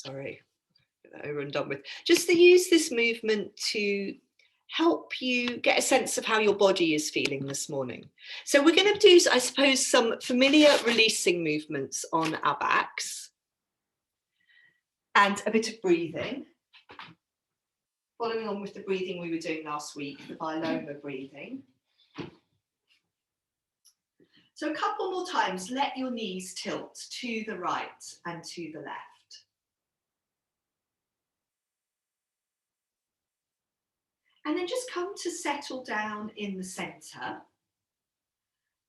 sorry, get that over and done with. Just to use this movement to help you get a sense of how your body is feeling this morning. So we're going to do, I suppose, some familiar releasing movements on our backs and a bit of breathing. Following on with the breathing we were doing last week, the viloma breathing. So a couple more times, let your knees tilt to the right and to the left. And then just come to settle down in the centre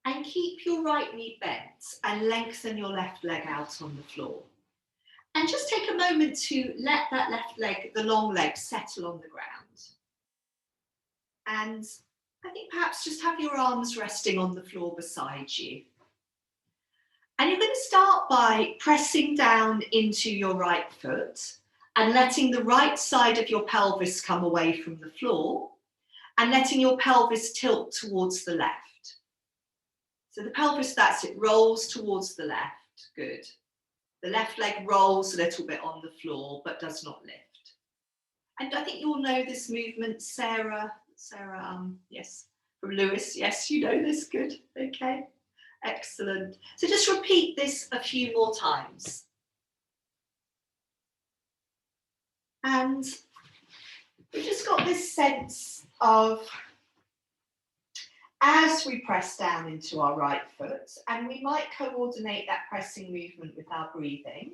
and keep your right knee bent and lengthen your left leg out on the floor. And just take a moment to let that left leg, the long leg, settle on the ground. And I think perhaps just have your arms resting on the floor beside you. And you're going to start by pressing down into your right foot and letting the right side of your pelvis come away from the floor and letting your pelvis tilt towards the left. So the pelvis, that's it, rolls towards the left. Good. The left leg rolls a little bit on the floor, but does not lift. And I think you all know this movement, Sarah, yes, from Lewis. Yes, you know this, good, okay, excellent. So just repeat this a few more times. And we've just got this sense of, as we press down into our right foot, and we might coordinate that pressing movement with our breathing.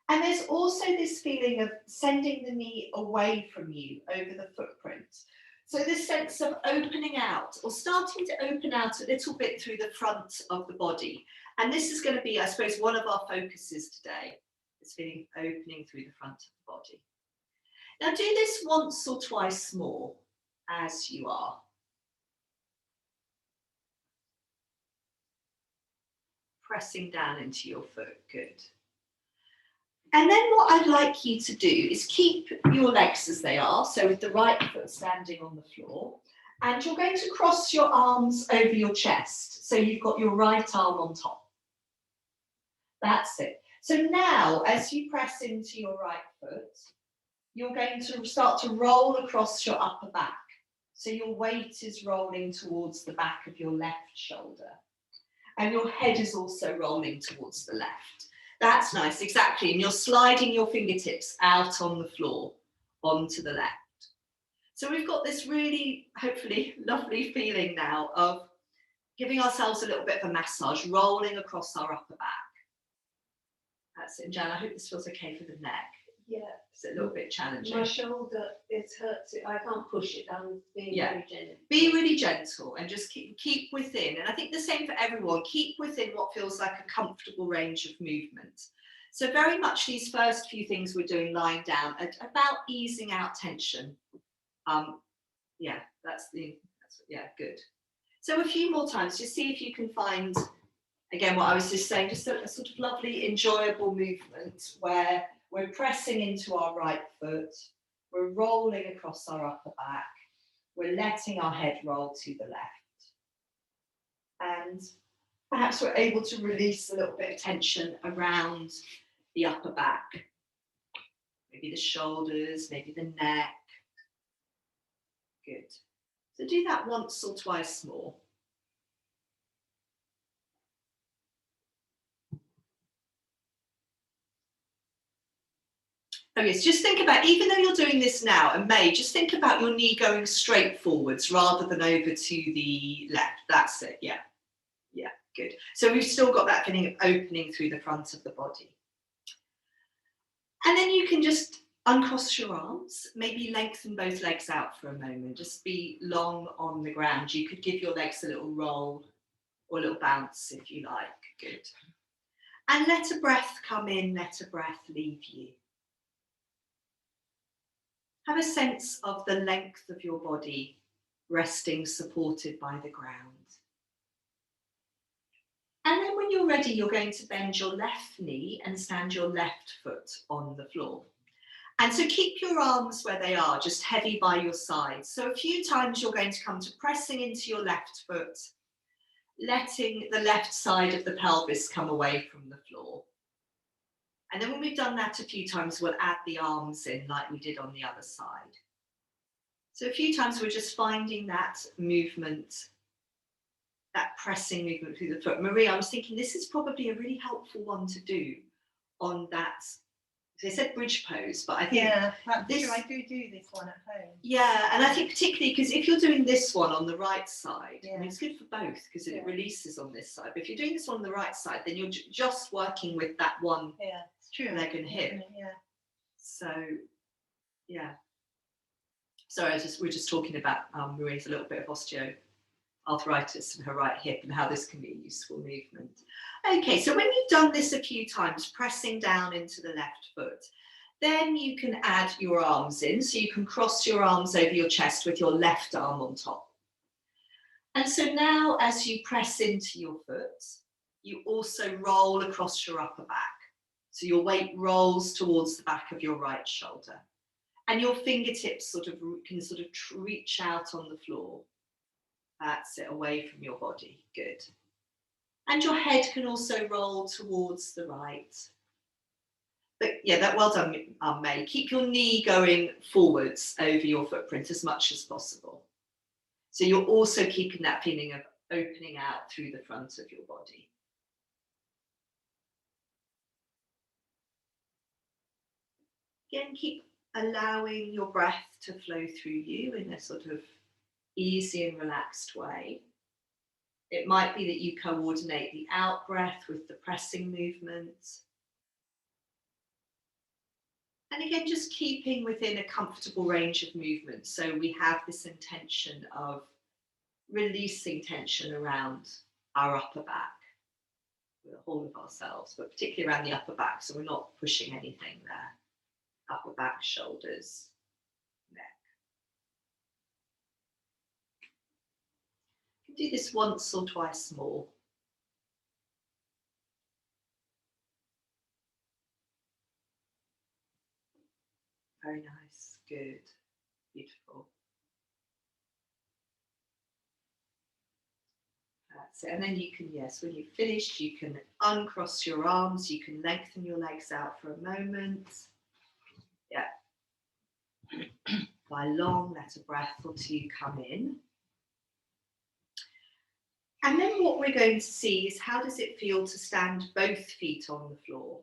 And there's also this feeling of sending the knee away from you over the footprint. So this sense of opening out or starting to open out a little bit through the front of the body. And this is going to be, I suppose, one of our focuses today, this feeling of opening through the front of the body. Now do this once or twice more as you are. Pressing down into your foot, good. And then what I'd like you to do is keep your legs as they are, so with the right foot standing on the floor, and you're going to cross your arms over your chest, so you've got your right arm on top. That's it. So now, as you press into your right foot, you're going to start to roll across your upper back. So your weight is rolling towards the back of your left shoulder. And your head is also rolling towards the left. That's nice, exactly. And you're sliding your fingertips out on the floor, onto the left. So we've got this really, hopefully, lovely feeling now of giving ourselves a little bit of a massage, rolling across our upper back. That's it. And Jan, I hope this feels okay for the neck. Yeah. It's a little bit challenging. My shoulder, it hurts. I can't push it. I'm being very gentle. Be really gentle and just keep within. And I think the same for everyone. Keep within what feels like a comfortable range of movement. So very much these first few things we're doing lying down are about easing out tension. Yeah, good. So a few more times, just see if you can find, again, what I was just saying, just a sort of lovely, enjoyable movement where we're pressing into our right foot, we're rolling across our upper back, we're letting our head roll to the left. And perhaps we're able to release a little bit of tension around the upper back. Maybe the shoulders, maybe the neck. Good. So do that once or twice more. Oh yes, just think about, even though you're doing this now, and May, just think about your knee going straight forwards rather than over to the left. That's it, yeah. Yeah, good. So we've still got that feeling of opening through the front of the body. And then you can just uncross your arms, maybe lengthen both legs out for a moment, just be long on the ground. You could give your legs a little roll or a little bounce if you like, good. And let a breath come in, let a breath leave you. Have a sense of the length of your body resting supported by the ground. And then when you're ready, you're going to bend your left knee and stand your left foot on the floor. And so keep your arms where they are, just heavy by your sides. So a few times you're going to come to pressing into your left foot, letting the left side of the pelvis come away from the floor. And then when we've done that a few times, we'll add the arms in like we did on the other side. So a few times we're just finding that movement, that pressing movement through the foot. Marie, I was thinking this is probably a really helpful one to do on that. They said bridge pose, but I think this, I do this one at home. Yeah, and I think particularly because if you're doing this one on the right side, Yeah. I mean, it's good for both because it releases on this side. But if you're doing this one on the right side, then you're just working with that one it's true. leg and hip. Yeah. So, yeah. Sorry, we're just talking about Marie's a little bit of osteoarthritis in her right hip and how this can be a useful movement. Okay, so when you've done this a few times, pressing down into the left foot, then you can add your arms in. So you can cross your arms over your chest with your left arm on top. And so now as you press into your foot, you also roll across your upper back. So your weight rolls towards the back of your right shoulder. And your fingertips can reach out on the floor. That's it, away from your body. Good. And your head can also roll towards the right. But yeah, well done, May. Keep your knee going forwards over your footprint as much as possible. So you're also keeping that feeling of opening out through the front of your body. Again, keep allowing your breath to flow through you in a sort of easy and relaxed way. It might be that you coordinate the out breath with the pressing movement. And again, just keeping within a comfortable range of movement. So we have this intention of releasing tension around our upper back, the whole of ourselves, but particularly around the upper back. So we're not pushing anything there. Upper back, shoulders, neck. You can do this once or twice more. Very nice, good, beautiful. That's it. And then you can, yes, when you've finished, you can uncross your arms, you can lengthen your legs out for a moment. Yeah. Lie long, let a breath or two come in. And then what we're going to see is how does it feel to stand both feet on the floor?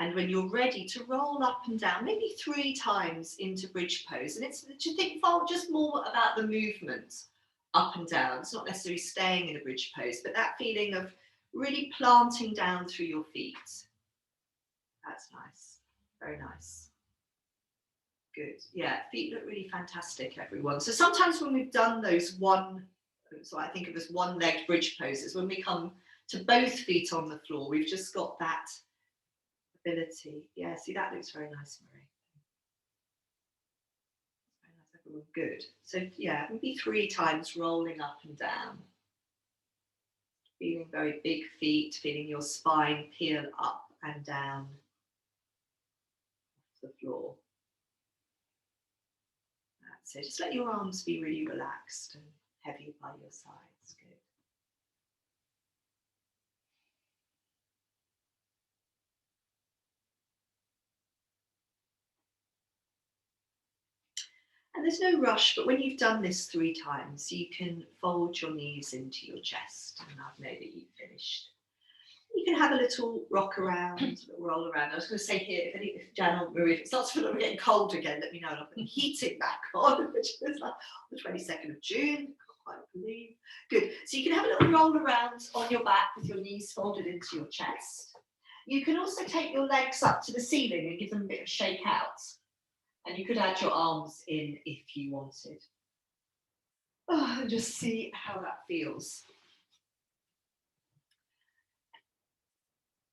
And when you're ready to roll up and down, maybe 3 times into bridge pose. And it's to think just more about the movement up and down. It's not necessarily staying in a bridge pose, but that feeling of really planting down through your feet. That's nice. Very nice. Good. Yeah, feet look really fantastic, everyone. So sometimes when we've done those so I think of as one-legged bridge poses, when we come to both feet on the floor, we've just got that ability. Yeah, see, that looks very nice, Marie. Very nice, everyone. Good. So yeah, maybe 3 times rolling up and down. Feeling very big feet, feeling your spine peel up and down off the floor. That's it. Just let your arms be really relaxed and heavy by your sides. Good. And there's no rush, but when you've done this 3 times, you can fold your knees into your chest, and I know that you've finished. You can have a little rock around, a little roll around. I was going to say here, if Jan or Marie, if it starts to feel like we're getting cold again, let me know and I'll put the heating back on, which is like the 22nd of June. Can't quite believe. Good. So you can have a little roll around on your back with your knees folded into your chest. You can also take your legs up to the ceiling and give them a bit of shake out. And you could add your arms in if you wanted. And just see how that feels.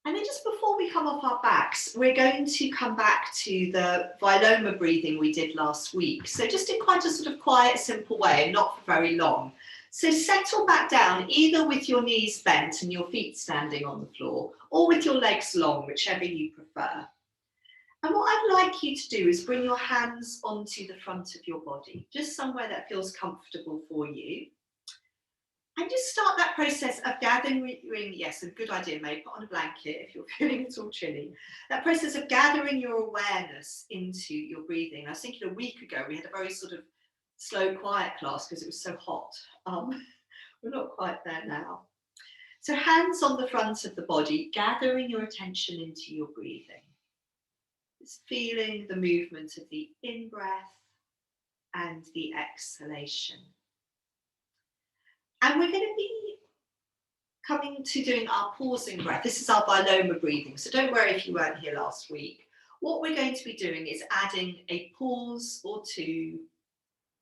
And then just before we come off our backs, we're going to come back to the viloma breathing we did last week. So just in quite a sort of quiet, simple way, and not for very long. So settle back down, either with your knees bent and your feet standing on the floor, or with your legs long, whichever you prefer. And what I'd like you to do is bring your hands onto the front of your body, just somewhere that feels comfortable for you. And just start that process of gathering, yes, a good idea, May, put on a blanket if you're feeling at all chilly. That process of gathering your awareness into your breathing. I was thinking a week ago, we had a very sort of slow, quiet class because it was so hot. We're not quite there now. So hands on the front of the body, gathering your attention into your breathing. Just feeling the movement of the in-breath and the exhalation. And we're going to be coming to doing our pausing breath. This is our viloma breathing, so don't worry if you weren't here last week. What we're going to be doing is adding a pause or two,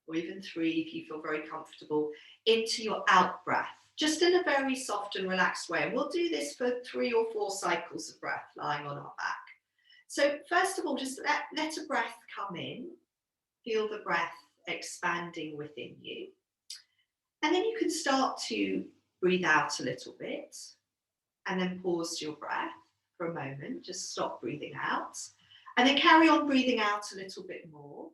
or even three if you feel very comfortable, into your out breath, just in a very soft and relaxed way. And we'll do this for 3 or 4 cycles of breath lying on our back. So first of all, just let a breath come in, feel the breath expanding within you. And then you can start to breathe out a little bit and then pause your breath for a moment. Just stop breathing out and then carry on breathing out a little bit more.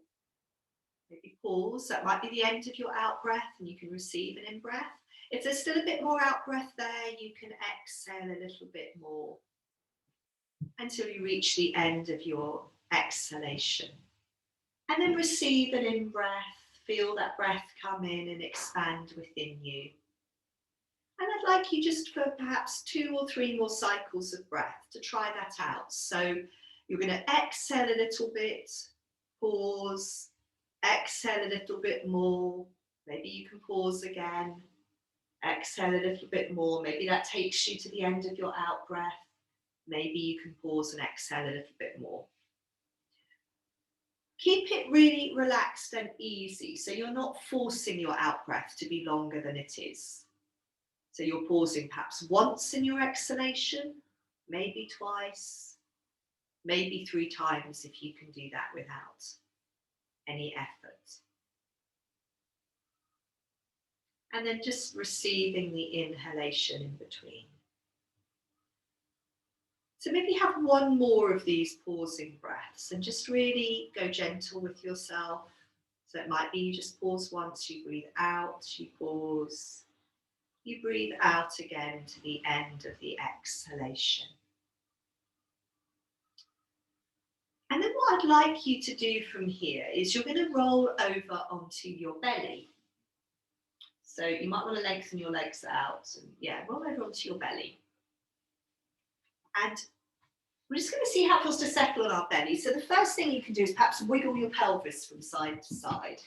Maybe pause. That might be the end of your out breath and you can receive an in breath. If there's still a bit more out breath there, you can exhale a little bit more until you reach the end of your exhalation. And then receive an in breath. Feel that breath come in and expand within you. And I'd like you just for perhaps 2 or 3 more cycles of breath to try that out. So you're going to exhale a little bit, pause, exhale a little bit more. Maybe you can pause again, exhale a little bit more. Maybe that takes you to the end of your out breath. Maybe you can pause and exhale a little bit more. Keep it really relaxed and easy, so you're not forcing your out breath to be longer than it is. So you're pausing perhaps once in your exhalation, maybe twice, maybe 3 times if you can do that without any effort. And then just receiving the inhalation in between. So maybe have 1 more of these pausing breaths and just really go gentle with yourself. So it might be you just pause once, you breathe out, you pause. You breathe out again to the end of the exhalation. And then what I'd like you to do from here is you're going to roll over onto your belly. So you might want to lengthen your legs out and roll over onto your belly. And we're just going to see how it feels to settle on our belly. So the first thing you can do is perhaps wiggle your pelvis from side to side.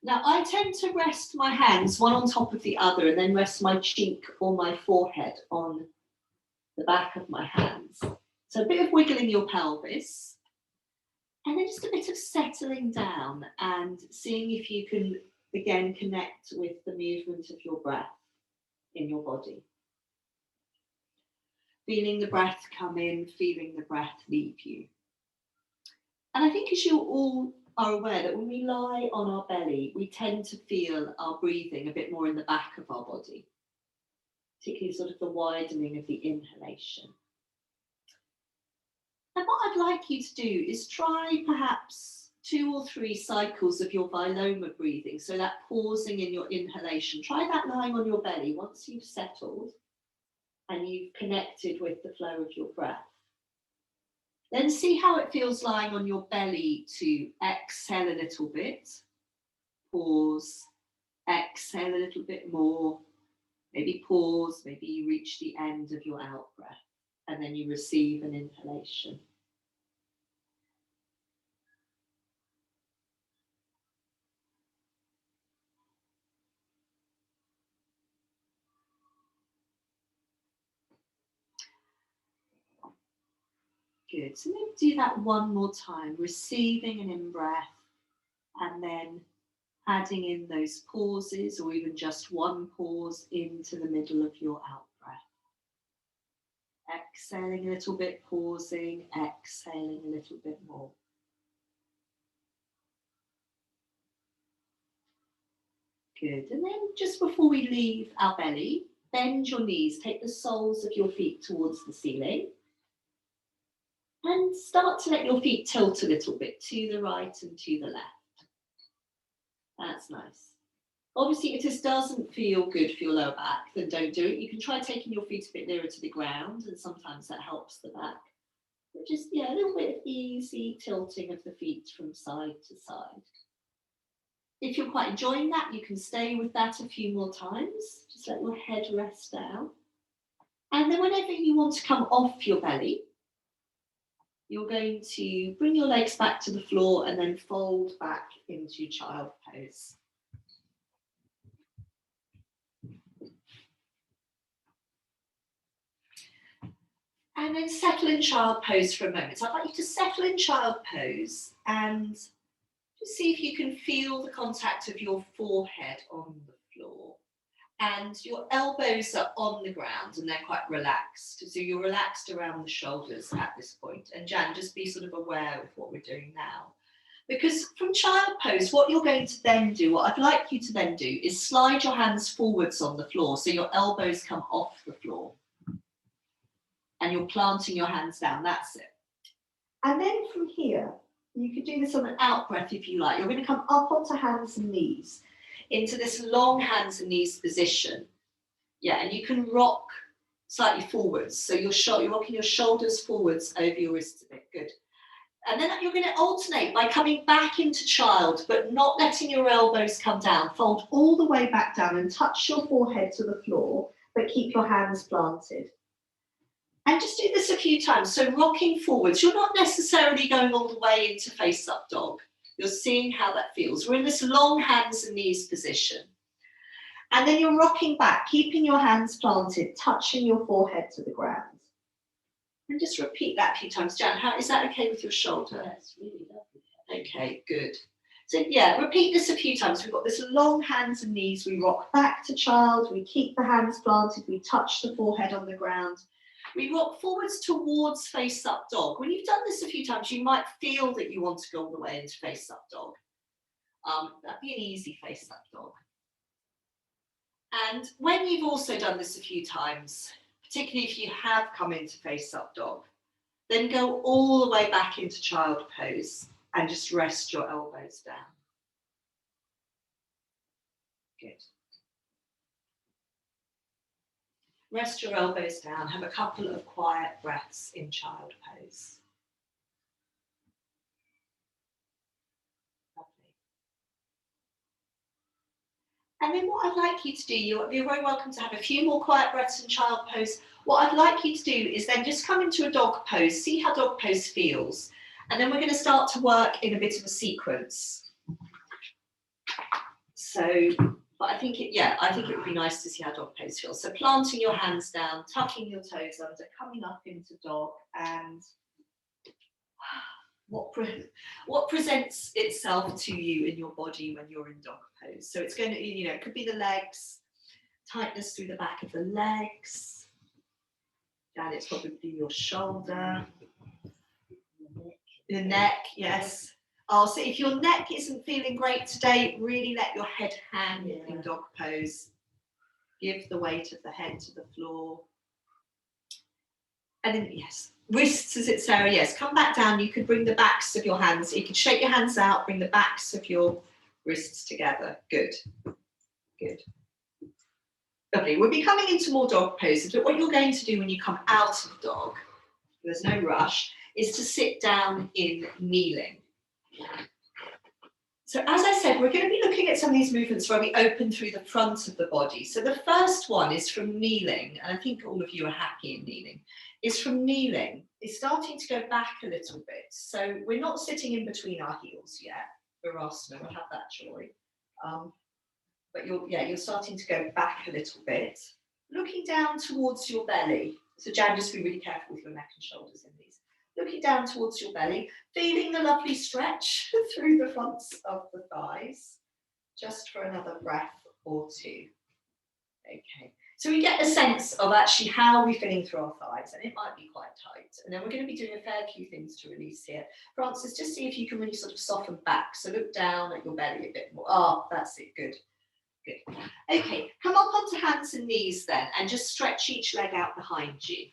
Now, I tend to rest my hands one on top of the other and then rest my cheek or my forehead on the back of my hands. So a bit of wiggling your pelvis and then just a bit of settling down and seeing if you can, again, connect with the movement of your breath in your body. Feeling the breath come in, feeling the breath leave you. And I think as you all are aware that when we lie on our belly, we tend to feel our breathing a bit more in the back of our body, particularly sort of the widening of the inhalation. And what I'd like you to do is try perhaps 2 or 3 cycles of your viloma breathing, so that pausing in your inhalation. Try that lying on your belly once you've settled and you've connected with the flow of your breath. Then see how it feels lying on your belly to exhale a little bit, pause, exhale a little bit more, maybe pause, maybe you reach the end of your out breath, and then you receive an inhalation. Good, so then do that one more time, receiving an in-breath, and then adding in those pauses, or even just 1 pause into the middle of your out-breath. Exhaling a little bit, pausing, exhaling a little bit more. Good, and then just before we leave our belly, bend your knees, take the soles of your feet towards the ceiling, and start to let your feet tilt a little bit to the right and to the left. That's nice. Obviously, if this doesn't feel good for your lower back, then don't do it. You can try taking your feet a bit nearer to the ground, and sometimes that helps the back. But just, yeah, a little bit of easy tilting of the feet from side to side. If you're quite enjoying that, you can stay with that a few more times. Just let your head rest down. And then whenever you want to come off your belly, you're going to bring your legs back to the floor and then fold back into child pose. And then settle in child pose for a moment. So I'd like you to settle in child pose and just see if you can feel the contact of your forehead on the floor. And your elbows are on the ground and they're quite relaxed. So you're relaxed around the shoulders at this point. And Jan, just be sort of aware of what we're doing now. Because from child pose, what you're going to then do, what I'd like you to then do is slide your hands forwards on the floor so your elbows come off the floor. And you're planting your hands down, that's it. And then from here, you could do this on an out breath if you like. You're going to come up onto hands and knees into this long hands and knees position. Yeah, and you can rock slightly forwards. So you're rocking your shoulders forwards over your wrists a bit, good. And then you're going to alternate by coming back into child, but not letting your elbows come down. Fold all the way back down and touch your forehead to the floor, but keep your hands planted. And just do this a few times. So rocking forwards, you're not necessarily going all the way into face up dog. You're seeing how that feels. We're in this long hands and knees position. And then you're rocking back, keeping your hands planted, touching your forehead to the ground. And just repeat that a few times. Jan, is that okay with your shoulder? That's really lovely. Okay, good. So yeah, repeat this a few times. We've got this long hands and knees. We rock back to child. We keep the hands planted. We touch the forehead on the ground. We rock forwards towards face up dog. When you've done this a few times, you might feel that you want to go all the way into face up dog. That'd be an easy face up dog. And when you've also done this a few times, particularly if you have come into face up dog, then go all the way back into child pose and just rest your elbows down. Good. Rest your elbows down, have a couple of quiet breaths in child pose. Lovely. And then what I'd like you to do, you're very welcome to have a few more quiet breaths in child pose. What I'd like you to do is then just come into a dog pose, see how dog pose feels. And then we're going to start to work in a bit of a sequence. So, but I think it would be nice to see how dog pose feels. So planting your hands down, tucking your toes under, coming up into dog, and what presents itself to you in your body when you're in dog pose. So it's going to, it could be the legs, tightness through the back of the legs, and it's probably your shoulder, the neck, yes. Oh, so if your neck isn't feeling great today, really let your head hang in dog pose. Give the weight of the head to the floor. And then, yes, wrists, is it, Sarah? Yes, come back down. You could bring the backs of your hands. You could shake your hands out, bring the backs of your wrists together. Good, good. Lovely. We'll be coming into more dog poses, but what you're going to do when you come out of dog, there's no rush, is to sit down in kneeling. So as I said, we're going to be looking at some of these movements where we open through the front of the body. So the first one is from kneeling, and I think all of you are happy in kneeling, is from kneeling. It's starting to go back a little bit. So we're not sitting in between our heels yet. Virasana, we'll have that joy. But you're starting to go back a little bit. Looking down towards your belly. So Jan, just be really careful with your neck and shoulders in these. Looking down towards your belly, feeling the lovely stretch through the fronts of the thighs, just for another breath or two. Okay, so we get a sense of actually how we're feeling through our thighs, and it might be quite tight. And then we're going to be doing a fair few things to release here. Francis, just see if you can really sort of soften back. So look down at your belly a bit more. Oh, that's it, good. Good. Okay, come up onto hands and knees then, and just stretch each leg out behind you.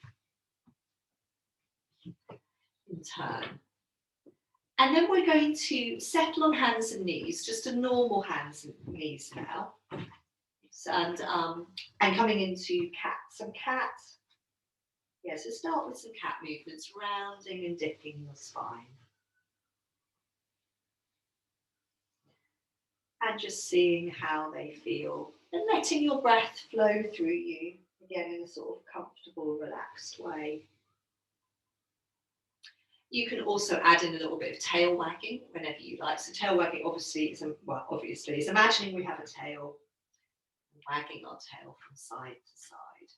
In turn. And then we're going to settle on hands and knees, just a normal hands and knees now. and coming into cat. Some cat. Yeah, so start with some cat movements, rounding and dipping your spine. And just seeing how they feel and letting your breath flow through you, again in a sort of comfortable, relaxed way. You can also add in a little bit of tail wagging whenever you like. So tail wagging obviously is imagining we have a tail and wagging our tail from side to side.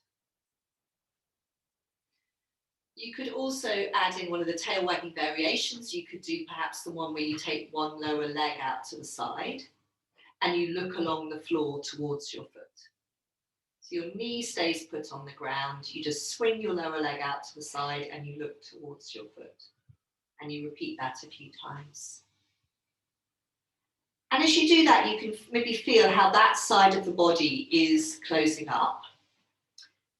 You could also add in one of the tail wagging variations. You could do perhaps the one where you take one lower leg out to the side and you look along the floor towards your foot. So your knee stays put on the ground, you just swing your lower leg out to the side and you look towards your foot. And you repeat that a few times. And as you do that, you can maybe feel how that side of the body is closing up.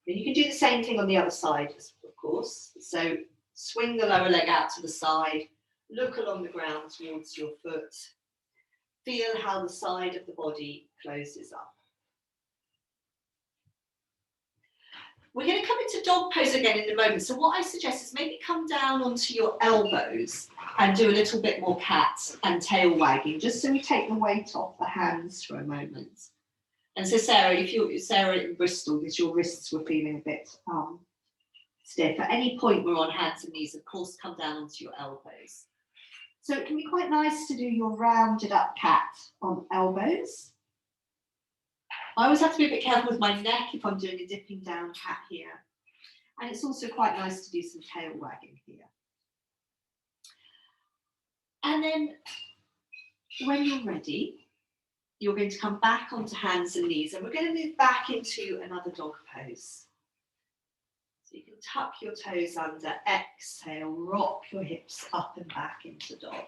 And you can do the same thing on the other side, of course. So swing the lower leg out to the side, look along the ground towards your foot, feel how the side of the body closes up. We're going to come into dog pose again in a moment. So what I suggest is maybe come down onto your elbows and do a little bit more cat and tail wagging, just so we take the weight off the hands for a moment. And so Sarah, Sarah in Bristol, because your wrists were feeling a bit stiff, at any point we're on hands and knees, of course, come down onto your elbows. So it can be quite nice to do your rounded up cat on elbows. I always have to be a bit careful with my neck if I'm doing a dipping down cat here. And it's also quite nice to do some tail wagging here. And then when you're ready, you're going to come back onto hands and knees, and we're going to move back into another dog pose. So you can tuck your toes under, exhale, rock your hips up and back into dog.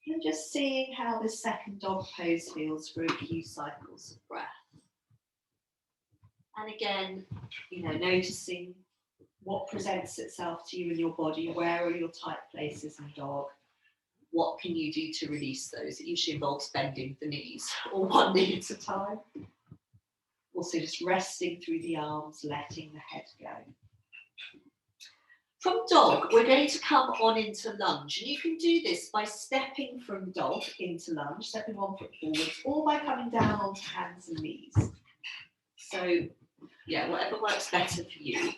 And just seeing how this second dog pose feels for a few cycles of breath. And again, noticing what presents itself to you in your body, where are your tight places in dog, what can you do to release those? It usually involves bending the knees, or one knee at a time. Also just resting through the arms, letting the head go. From dog, we're going to come on into lunge, and you can do this by stepping from dog into lunge, stepping 1 foot forwards, or by coming down onto hands and knees. So, yeah, whatever works better for you.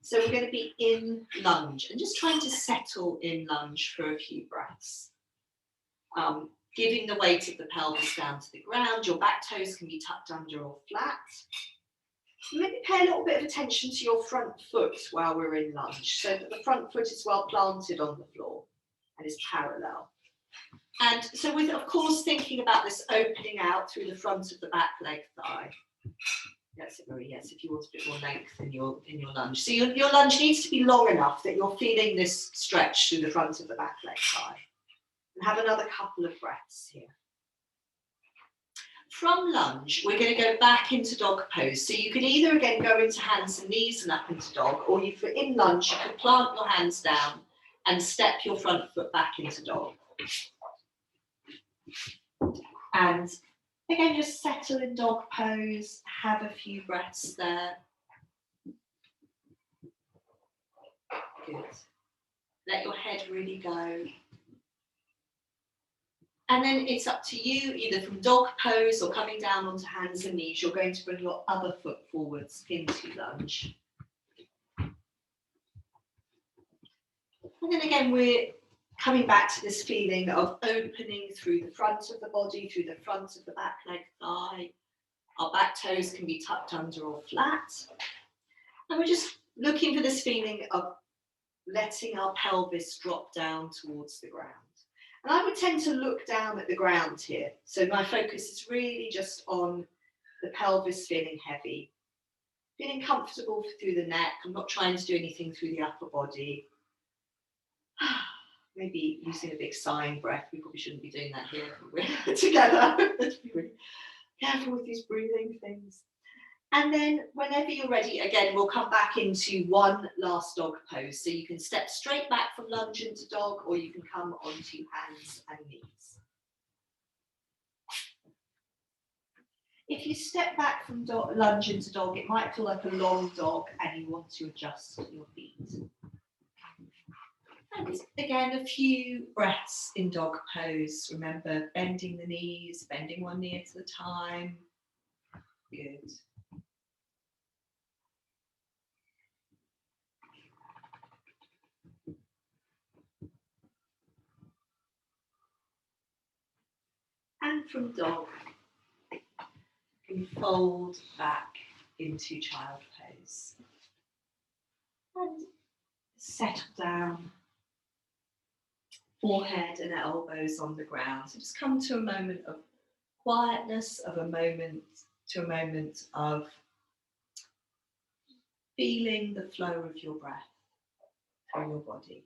So we're going to be in lunge, and just trying to settle in lunge for a few breaths. Giving the weight of the pelvis down to the ground, your back toes can be tucked under or flat. Maybe pay a little bit of attention to your front foot while we're in lunge, so that the front foot is well planted on the floor and is parallel. And so with, of course, thinking about this opening out through the front of the back leg thigh. That's it, Marie, yes, if you want a bit more length in your lunge. So your lunge needs to be long enough that you're feeling this stretch through the front of the back leg thigh. And have another couple of breaths here. From lunge, we're going to go back into dog pose. So you can either again go into hands and knees and up into dog, or in lunge, you can plant your hands down and step your front foot back into dog. And again, just settle in dog pose, have a few breaths there. Good. Let your head really go. And then it's up to you, either from dog pose or coming down onto hands and knees, you're going to bring your other foot forwards into lunge. And then again, we're coming back to this feeling of opening through the front of the body, through the front of the back leg thigh. Our back toes can be tucked under or flat. And we're just looking for this feeling of letting our pelvis drop down towards the ground. And I would tend to look down at the ground here. So my focus is really just on the pelvis feeling heavy, feeling comfortable through the neck. I'm not trying to do anything through the upper body. Maybe using a big sighing breath. We probably shouldn't be doing that here when we're together. Let's be really careful with these breathing things. And then whenever you're ready, again, we'll come back into one last dog pose. So you can step straight back from lunge into dog, or you can come onto hands and knees. If you step back from lunge into dog, it might feel like a long dog and you want to adjust your feet. And again, a few breaths in dog pose. Remember, bending the knees, bending one knee at a time. Good. And from dog, you can fold back into child pose. And settle down, forehead and elbows on the ground. So just come to a moment of quietness, of a moment of feeling the flow of your breath through your body.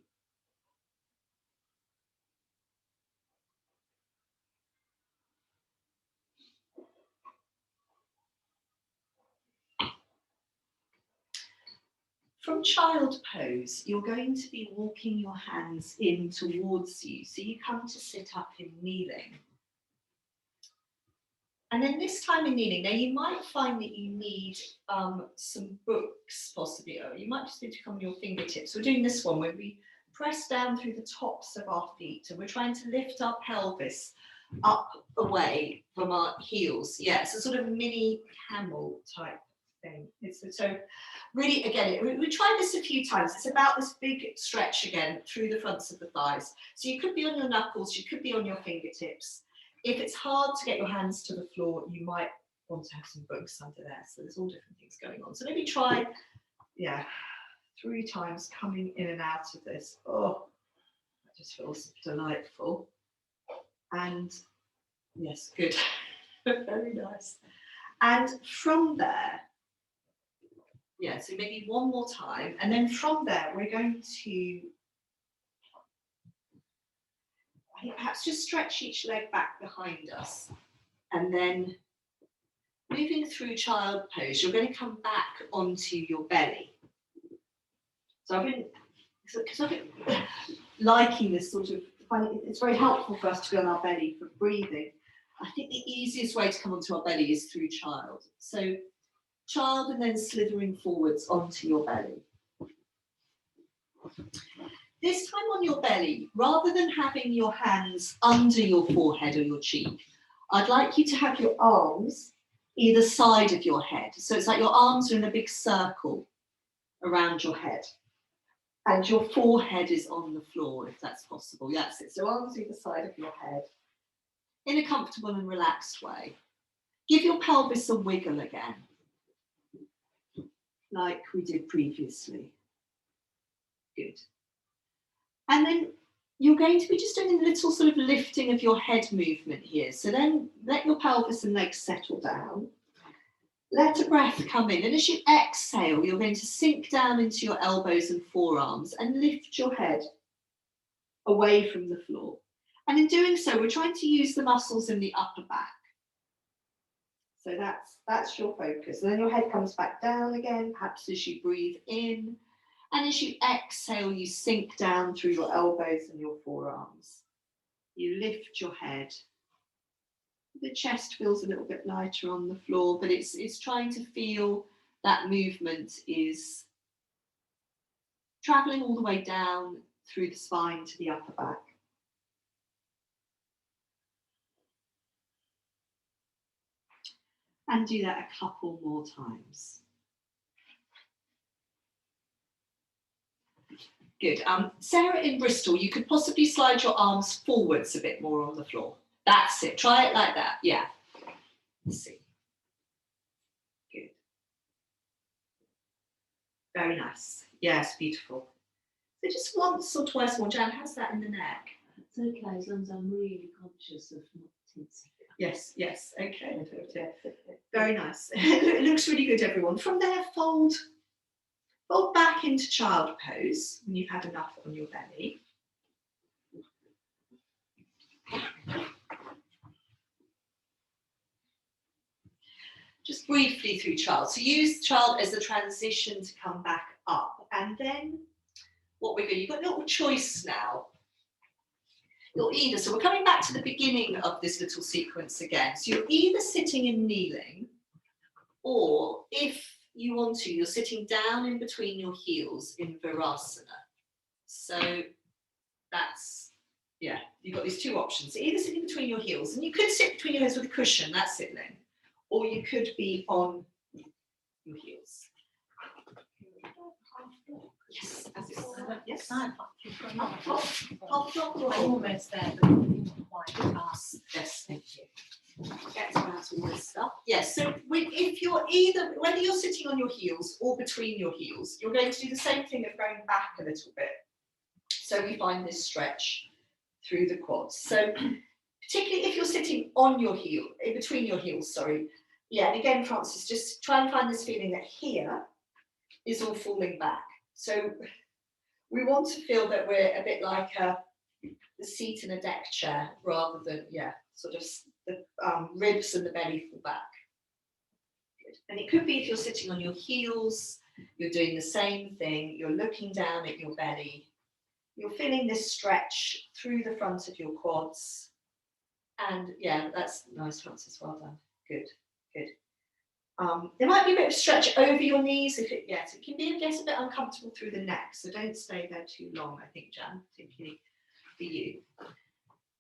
From child pose, you're going to be walking your hands in towards you. So you come to sit up in kneeling. And then this time in kneeling, now you might find that you need some books possibly, or you might just need to come on your fingertips. We're doing this one where we press down through the tops of our feet and we're trying to lift our pelvis up away from our heels. Yeah, it's a sort of mini camel type thing. So really, again, we tried this a few times. It's about this big stretch again through the fronts of the thighs. So you could be on your knuckles, you could be on your fingertips. If it's hard to get your hands to the floor, you might want to have some books under there. So there's all different things going on. So maybe try, 3 times coming in and out of this. Oh, that just feels delightful. And yes, good. Very nice. And from there, so maybe one more time. And then from there, we're going to perhaps just stretch each leg back behind us. And then moving through child pose, you're going to come back onto your belly. So I've been liking this sort of, it's very helpful for us to be on our belly for breathing. I think the easiest way to come onto our belly is through child. So child and then slithering forwards onto your belly. This time on your belly, rather than having your hands under your forehead or your cheek, I'd like you to have your arms either side of your head. So it's like your arms are in a big circle around your head. And your forehead is on the floor, if that's possible. That's it. So arms either side of your head in a comfortable and relaxed way. Give your pelvis a wiggle again, like we did previously. Good. And then you're going to be just doing a little sort of lifting of your head movement here. So then let your pelvis and legs settle down. Let a breath come in. And as you exhale, you're going to sink down into your elbows and forearms and lift your head away from the floor. And in doing so, we're trying to use the muscles in the upper back. So that's your focus. And then your head comes back down again, perhaps as you breathe in. And as you exhale, you sink down through your elbows and your forearms. You lift your head. The chest feels a little bit lighter on the floor, but it's trying to feel that movement is traveling all the way down through the spine to the upper back. And do that a couple more times. Good. Sarah in Bristol, you could possibly slide your arms forwards a bit more on the floor. That's it. Try it like that. Yeah. Let's see. Good. Very nice. Yes, beautiful. So just once or twice more. Jan, how's that in the neck? It's okay, as long as I'm really conscious of not tensing. Yes, okay. Very nice. It looks really good, everyone. From there, fold back into child pose when you've had enough on your belly. Just briefly through child. So use child as a transition to come back up. And then what we're going to, you've got a little choice now. You're either, so we're coming back to the beginning of this little sequence again. So you're either sitting and kneeling, or if you want to, you're sitting down in between your heels in Virasana. So that's, yeah, you've got these two options. So either sitting between your heels, and you could sit between your heels with a cushion, that's sitting, or you could be on your heels. Yes, as it's yes. Half dog roll. I'm almost there, but not quite fast. Yes, thank you. Get out all this stuff. Yes, so if you're either, whether you're sitting on your heels or between your heels, you're going to do the same thing of going back a little bit. So we find this stretch through the quads. So particularly if you're sitting on your heel, in between your heels, sorry. Yeah, and again, Francis, just try and find this feeling that here is all falling back. So we want to feel that we're a bit like the seat in a deck chair rather than, yeah, sort of the ribs and the belly fall back. Good. And it could be if you're sitting on your heels, you're doing the same thing, you're looking down at your belly, you're feeling this stretch through the front of your quads. And yeah, that's nice, Francis, well done. Good, good. There might be a bit of stretch over your knees if it, yes, it can be, I guess, a bit uncomfortable through the neck, so don't stay there too long, I think, Jan, particularly for you.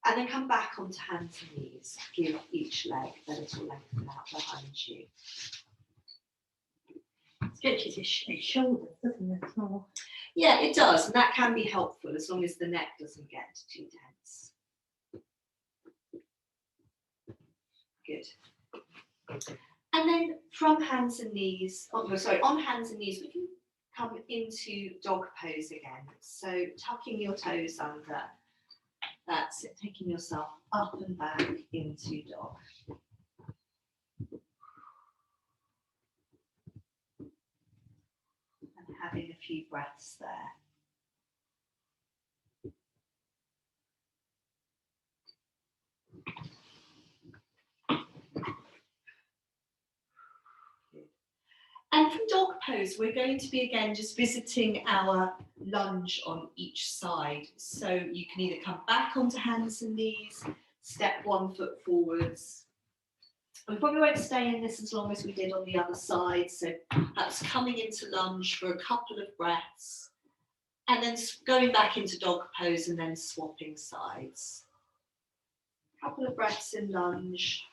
And then come back onto hands and knees. Give each leg a little lengthen out behind you. Stretches his shoulders, doesn't it? Oh. Yeah, it does, and that can be helpful as long as the neck doesn't get too tense. Good. And then from hands and knees, on hands and knees, we can come into dog pose again. So tucking your toes under, that's it, taking yourself up and back into dog. And having a few breaths there. And from dog pose, we're going to be again just visiting our lunge on each side. So you can either come back onto hands and knees, step 1 foot forwards. We probably won't stay in this as long as we did on the other side. So perhaps coming into lunge for a couple of breaths, and then going back into dog pose and then swapping sides. A couple of breaths in lunge.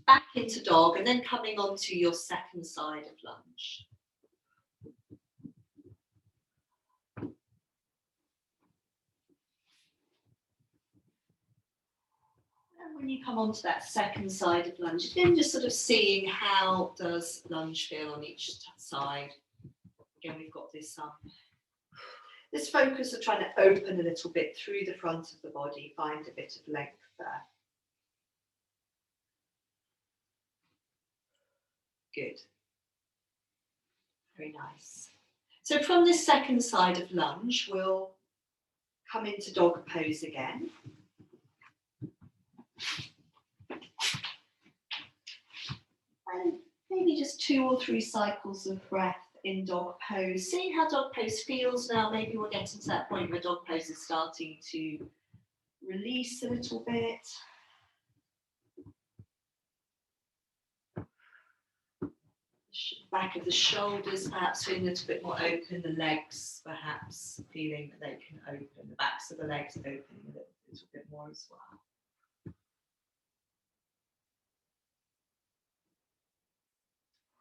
Back into dog, and then coming on to your second side of lunge. And when you come on to that second side of lunge, again, just sort of seeing how does lunge feel on each side. Again, we've got this this focus of trying to open a little bit through the front of the body, find a bit of length there. Good. Very nice. So from this second side of lunge, we'll come into dog pose again. And maybe just 2 or 3 cycles of breath in dog pose. See how dog pose feels now. Maybe we're getting to that point where dog pose is starting to release a little bit. Back of the shoulders perhaps feeling a little bit more open, the legs perhaps feeling that they can open, the backs of the legs opening a little bit more as well.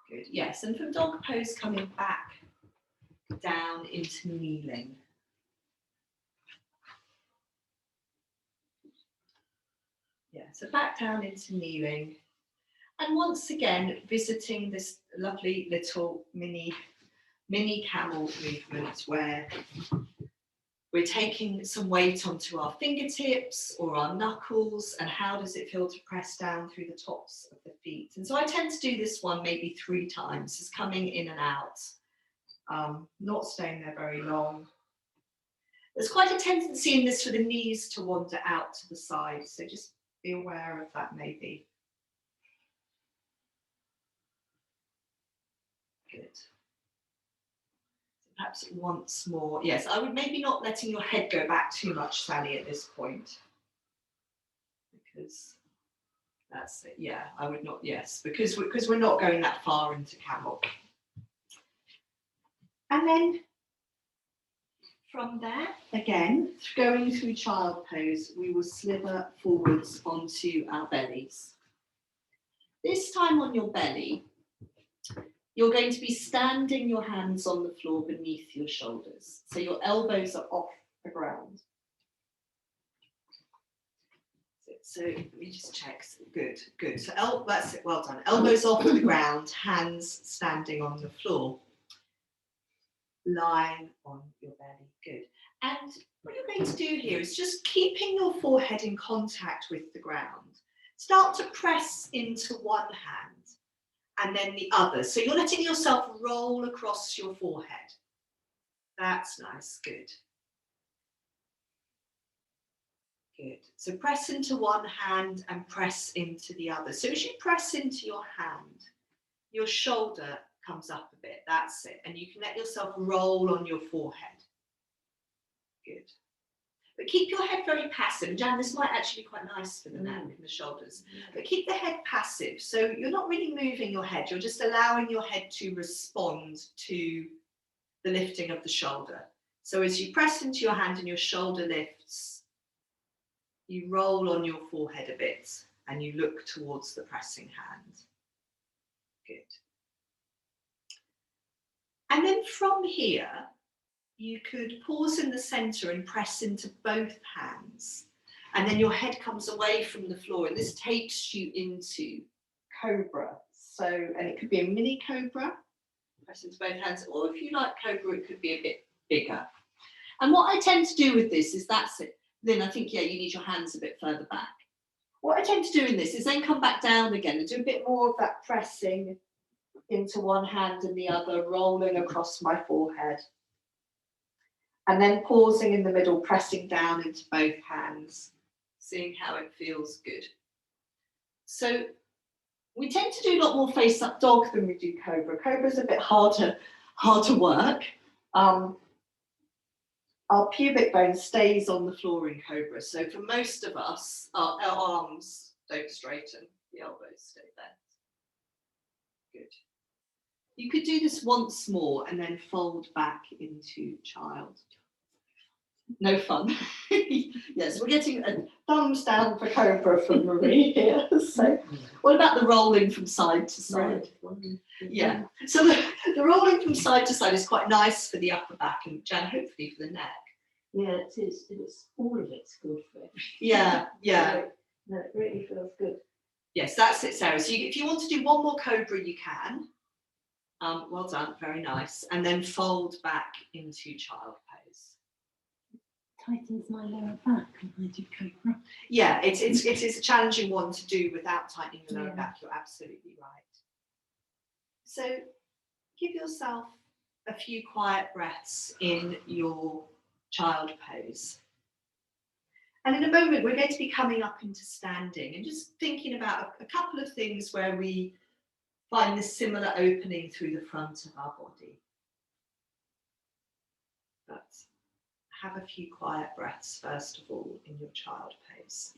Good, yes, and from dog pose coming back down into kneeling. Yeah, so back down into kneeling. And once again, visiting this lovely little mini camel movement where we're taking some weight onto our fingertips or our knuckles, and how does it feel to press down through the tops of the feet? And so I tend to do this one maybe 3 times, just coming in and out, not staying there very long. There's quite a tendency in this for the knees to wander out to the side, so just be aware of that maybe. Good. Perhaps once more. Yes, I would maybe not letting your head go back too much, Sally, at this point. Because that's it. Yeah, I would not. Yes, because we're not going that far into camel. And then from there, again, going through child pose, we will slither forwards onto our bellies. This time on your belly, you're going to be standing your hands on the floor beneath your shoulders. So your elbows are off the ground. So let me just check. Good, good. So that's it, well done. Elbows off the ground, hands standing on the floor. Lying on your belly, good. And what you're going to do here is just keeping your forehead in contact with the ground. Start to press into one hand and then the other. So you're letting yourself roll across your forehead. That's nice, good. Good. So press into one hand and press into the other. So as you press into your hand, your shoulder comes up a bit. That's it. And you can let yourself roll on your forehead. Good. But keep your head very passive. Jan, this might actually be quite nice for the neck and the shoulders. But keep the head passive. So you're not really moving your head. You're just allowing your head to respond to the lifting of the shoulder. So as you press into your hand and your shoulder lifts, you roll on your forehead a bit and you look towards the pressing hand. Good. And then from here, you could pause in the center and press into both hands. And then your head comes away from the floor and this takes you into cobra. So, and it could be a mini cobra, press into both hands, or if you like cobra, it could be a bit bigger. And what I tend to do with this is that's it. Then I think, yeah, you need your hands a bit further back. What I tend to do in this is then come back down again and do a bit more of that pressing into one hand and the other, rolling across my forehead. And then pausing in the middle, pressing down into both hands, seeing how it feels good. So we tend to do a lot more face-up dog than we do cobra. Cobra's a bit harder work. Our pubic bone stays on the floor in cobra. So for most of us, our arms don't straighten, the elbows stay bent. Good. You could do this once more and then fold back into child. No fun. Yes, we're getting a thumbs down for cobra from Marie here. So what about the rolling from side to side? Yeah, so the rolling from side to side is quite nice for the upper back and Jan, hopefully for the neck. Yeah, it is. It's all of it's good for it. Yeah, yeah. No, it really feels good. Yes, that's it, Sarah. So if you want to do one more cobra, you can. Well done, very nice. And then fold back into child pose. Tightens my lower back when I do cobra. Yeah, it is a challenging one to do without tightening the lower back. You're absolutely right. So give yourself a few quiet breaths in your child pose. And in a moment, we're going to be coming up into standing and just thinking about a couple of things where we find this similar opening through the front of our body. But have a few quiet breaths, first of all, in your child pose.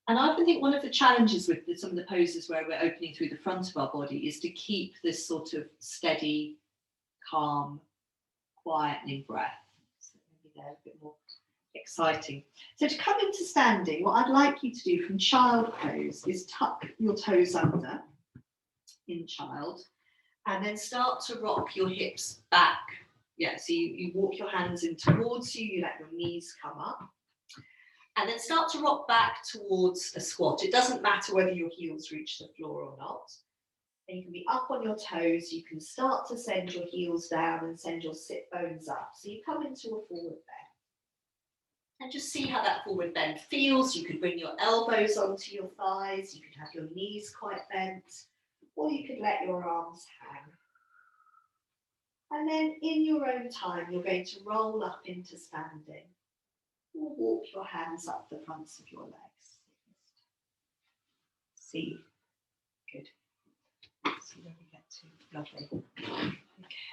And I often think one of the challenges with some of the poses where we're opening through the front of our body is to keep this sort of steady, calm, quietening breath. So maybe they're a bit more exciting. So to come into standing, what I'd like you to do from child pose is tuck your toes under in child and then start to rock your hips back. Yeah, so you walk your hands in towards you, you let your knees come up. And then start to rock back towards a squat. It doesn't matter whether your heels reach the floor or not. And you can be up on your toes. You can start to send your heels down and send your sit bones up. So you come into a forward bend. And just see how that forward bend feels. You could bring your elbows onto your thighs. You could have your knees quite bent. Or you could let your arms hang. And then in your own time, you're going to roll up into standing. or walk your hands up the fronts of your legs. See, good. See where we get to, lovely.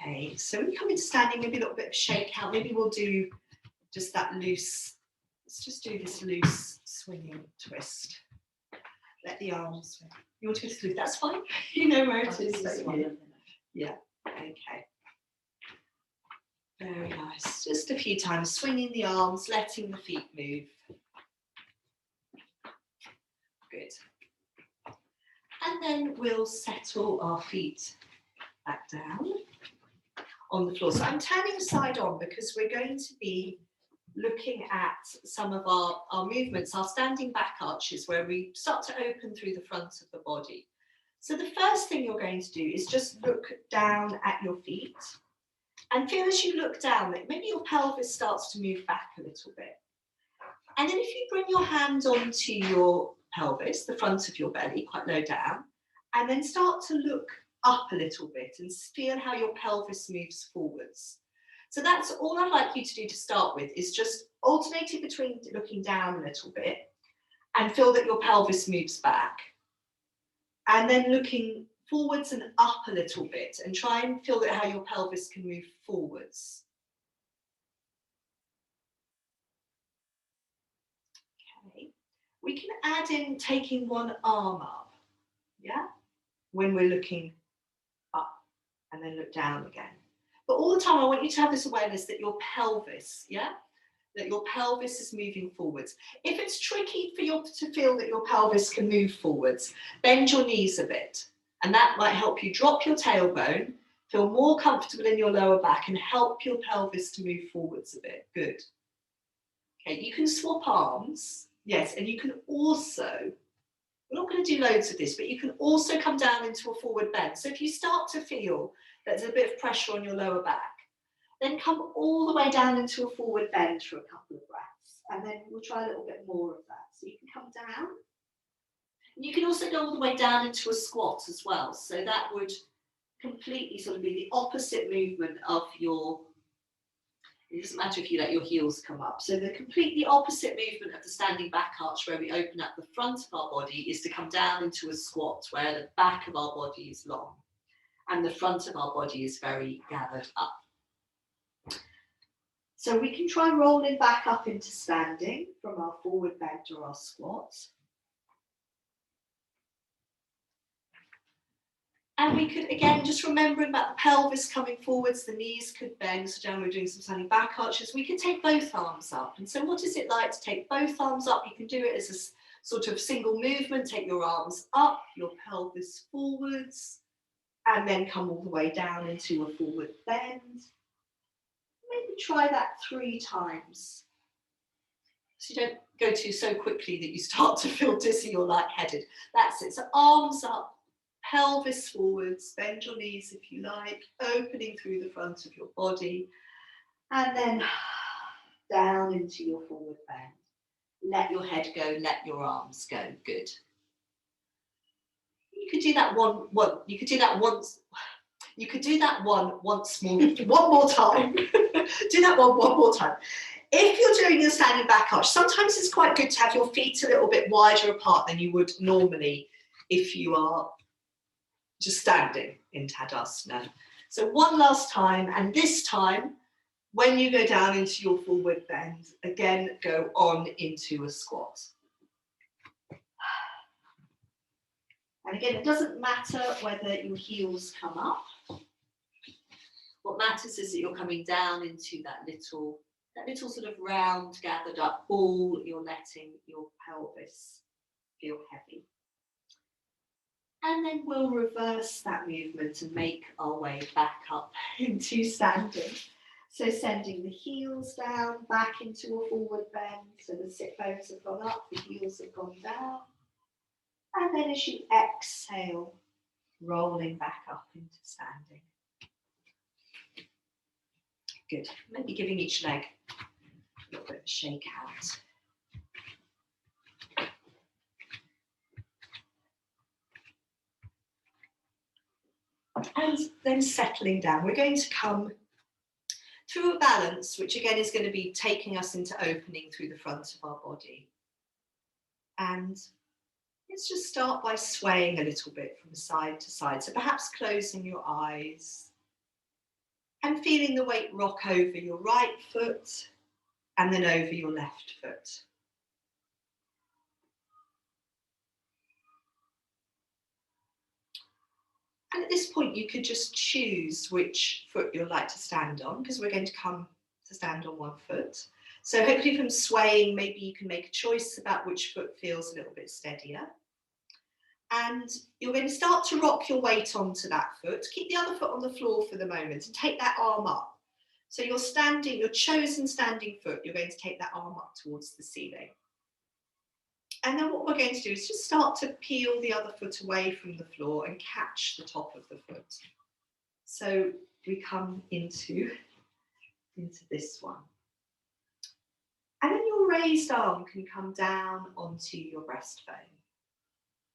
Okay, so when you come into standing, maybe a little bit of shake out. Maybe we'll do just that loose, let's just do this loose swinging twist. Let the arms swing. You want to twist loose, that's fine. You know where it is. Yeah, okay. Very nice. Just a few times, swinging the arms, letting the feet move. Good. And then we'll settle our feet back down on the floor. So I'm turning side on because we're going to be looking at some of our movements, our standing back arches, where we start to open through the front of the body. So the first thing you're going to do is just look down at your feet and feel as you look down that maybe your pelvis starts to move back a little bit. And then if you bring your hand onto your pelvis, the front of your belly, quite low down, and then start to look up a little bit and feel how your pelvis moves forwards. So that's all I'd like you to do to start with, is just alternating between looking down a little bit and feel that your pelvis moves back. And then looking forwards and up a little bit and try and feel that how your pelvis can move forwards. Okay, we can add in taking one arm up, yeah, when we're looking up, and then look down again. But all the time I want you to have this awareness that your pelvis, yeah, that your pelvis is moving forwards. If it's tricky for you to feel that your pelvis can move forwards, bend your knees a bit. And that might help you drop your tailbone, feel more comfortable in your lower back, and help your pelvis to move forwards a bit. Good. Okay, you can swap arms. Yes, and you can also, we're not going to do loads of this, but you can also come down into a forward bend. So if you start to feel that there's a bit of pressure on your lower back, then come all the way down into a forward bend for a couple of breaths. And then we'll try a little bit more of that. So you can come down. You can also go all the way down into a squat as well. So that would completely sort of be the opposite movement of your, it doesn't matter if you let your heels come up. So the completely opposite movement of the standing back arch, where we open up the front of our body, is to come down into a squat where the back of our body is long and the front of our body is very gathered up. So we can try rolling back up into standing from our forward bend or our squat. And we could, again, just remembering about the pelvis coming forwards, the knees could bend. So down we're doing some standing back arches. We could take both arms up. And so what is it like to take both arms up? You can do it as a sort of single movement. Take your arms up, your pelvis forwards, and then come all the way down into a forward bend. Maybe try that 3 times. So you don't go so quickly that you start to feel dizzy or lightheaded. That's it. So arms up, pelvis forwards, bend your knees if you like, opening through the front of your body, and then down into your forward bend. Let your head go, let your arms go. Good. You could do that you could do that once. You could do that one more time. Do that one more time. If you're doing your standing back arch, sometimes it's quite good to have your feet a little bit wider apart than you would normally if you are just standing in Tadasana. So one last time, and this time, when you go down into your forward bend, again, go on into a squat. And again, it doesn't matter whether your heels come up. What matters is that you're coming down into that little sort of round, gathered up ball. You're letting your pelvis feel heavy. And then we'll reverse that movement and make our way back up into standing. So sending the heels down, back into a forward bend. So the sit bones have gone up, the heels have gone down. And then as you exhale, rolling back up into standing. Good. Maybe giving each leg a little bit of a shake out. And then settling down. We're going to come through a balance, which again is going to be taking us into opening through the front of our body. And let's just start by swaying a little bit from side to side. So perhaps closing your eyes and feeling the weight rock over your right foot and then over your left foot. And at this point, you could just choose which foot you'd like to stand on, because we're going to come to stand on one foot. So hopefully from swaying, maybe you can make a choice about which foot feels a little bit steadier. And you're going to start to rock your weight onto that foot. Keep the other foot on the floor for the moment and take that arm up. So you're standing, your chosen standing foot, you're going to take that arm up towards the ceiling. And then what we're going to do is just start to peel the other foot away from the floor and catch the top of the foot. So we come into this one. And then your raised arm can come down onto your breastbone.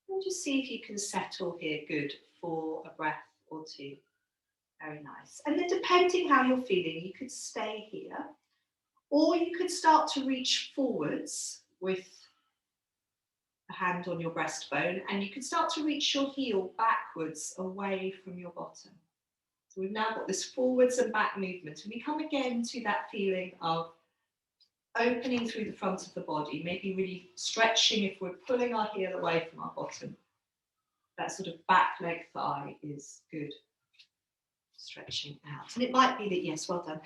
And just see if you can settle here good for a breath or two. Very nice. And then depending how you're feeling, you could stay here, or you could start to reach forwards with a hand on your breastbone, and you can start to reach your heel backwards away from your bottom. So we've now got this forwards and back movement, and we come again to that feeling of opening through the front of the body, maybe really stretching if we're pulling our heel away from our bottom. That sort of back leg thigh is good. Stretching out. And it might be that, yes, well done.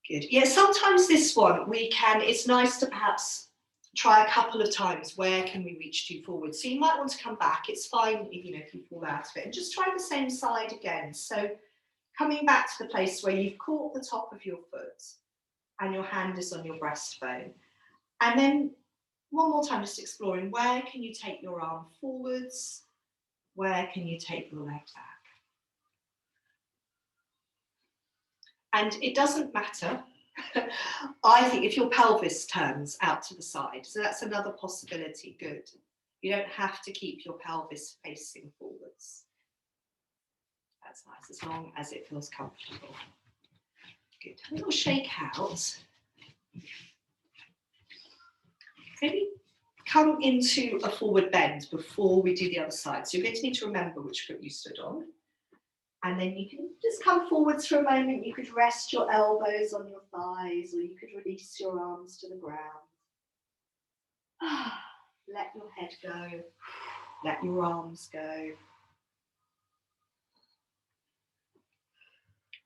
Good. Yeah, sometimes this one it's nice to perhaps try a couple of times. Where can we reach to forward? So you might want to come back. It's fine, if you fall out of it. And just try the same side again. So coming back to the place where you've caught the top of your foot and your hand is on your breastbone. And then one more time, just exploring where can you take your arm forwards? Where can you take your leg back? And it doesn't matter, I think, if your pelvis turns out to the side. So that's another possibility. Good. You don't have to keep your pelvis facing forwards. That's nice, as long as it feels comfortable. Good. A little shake out. Maybe come into a forward bend before we do the other side. So you're going to need to remember which foot you stood on. And then you can just come forwards for a moment. You could rest your elbows on your thighs, or you could release your arms to the ground. Let your head go. Let your arms go.